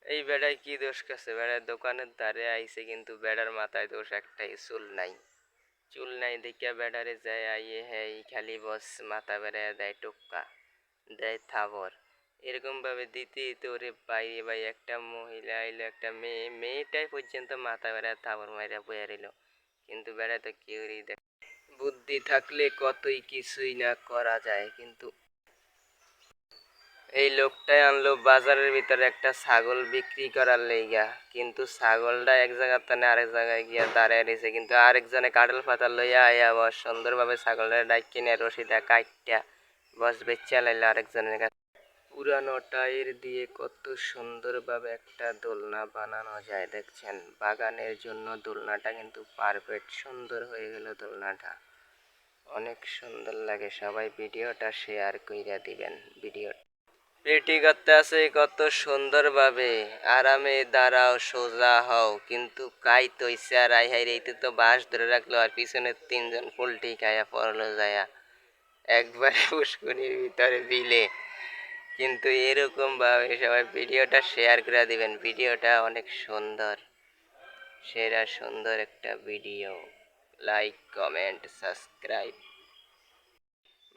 এই বেড়ায় কি দোষ করছে? বেড়ার দোকানের ধারে আইছে কিন্তু বেড়ার মাথায় দোষ একটাই, চুল নাই। চুল নাই দেখিয়া বেড়ারে যায় আইয়ে হ্যাঁ খালি বস মাথা বেড়ায় দেয় টোক্কা, দেয় থাবর। এরকম ভাবে দিতে তোরে বাইরে ভাই একটা মহিলা আইলো, একটা মেয়েটাই পর্যন্ত মাথা বেড়ায় থাবর মাইরা বইয়া রইল। কিন্তু বেড়া তো কেউই দেখ, বুদ্ধি থাকলে কতই কিছুই না করা যায়। কিন্তু এই লোকটাই আনলো বাজারের ভিতরে একটা ছাগল বিক্রি করার লেগা, কিন্তু ছাগলটা এক জায়গার থেকে আরেক জায়গায় গিয়া দাঁড়ায় রয়েছে। কিন্তু আরেকজনে কাটল পাতা লইয়া আয়া বস সুন্দরভাবে ছাগলটা ডাইক কিনে রশিদা কাইটটা বস বেচা লাইলো আরেকজনের কাছে। পুরানো টায়ার দিয়ে কত সুন্দরভাবে একটা দোলনা বানানো যায় দেখছেন। বাগানের জন্য দোলনাটা কিন্তু পারফেক্ট সুন্দর হয়ে গেল দোলনাটা, অনেক সুন্দর লাগে। সবাই ভিডিওটা শেয়ার কইরা দিবেন। ভিডিও পেটি করতে আছে কত সুন্দরভাবে, আরামে দাঁড়াও সোজা হও, কিন্তু কাই তৈছে আর আই হাই রেইতে তো বাঁশ ধরে রাখলো আর পিছনে তিনজন পোল্ট্রি খায়া পড়লো যায়া একবারে পুষ্কুনির ভিতরে বিলে। কিন্তু এরকম ভাবে সবাই ভিডিওটা শেয়ার করে দিবেন। ভিডিওটা অনেক সুন্দর, সেরা সুন্দর একটা ভিডিও। Like comment subscribe.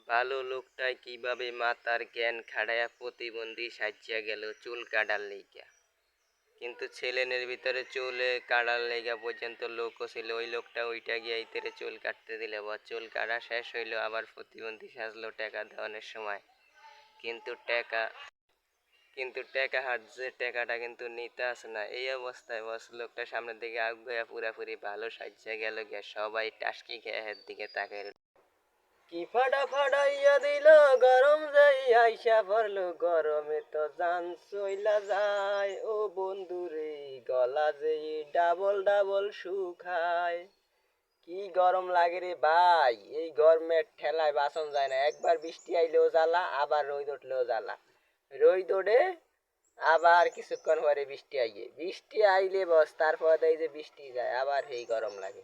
ভালো লোকটাই কিভাবে মাতার জ্ঞান খাড়ায়া প্রতিবন্ধী সাজিয়া গেল চুল কাটার লেগা। কিন্তু ছেলেনের ভিতরে চুলে কাটার লেগা পর্যন্ত লোকও ছিল, ওই লোকটা ওইটা গিয়ে ইতেরে চুল কাটতে দিলে বা চুল কাটা শেষ হইলো আবার প্রতিবন্ধী সাজলো টাকা দেওয়ানোর সময়। কিন্তু টাকা কিন্তু টাকা হাত যে টাকাটা কিন্তু নিতে আসে না। এই অবস্থায় বস লোকটা সামনের দিকে আগুয়া পুরাপুরি ভালো সাজিয়া গেল গিয়া, সবাই টাসকি খেয়ে হের দিকে তাকাই। কি ফাটা ফাটাইয়া দিল গরম যাই আইসা পড়লো, গরমে তো জান চইলা যায় ও বন্ধু রে, গলা যে ডাবল ডাবল শুকায়। কি গরম লাগে রে ভাই, এই গরমের ঠেলায় বাসন যায় না। একবার বৃষ্টি আইলেও জ্বালা, আবার রোদ উঠলেও জ্বালা। রোদ ওঠে আবার কিছুক্ষণ পরে বৃষ্টি আইয়ে, বৃষ্টি আইলে বস তারপর দেয় যে বৃষ্টি যায় আবার সেই গরম লাগে।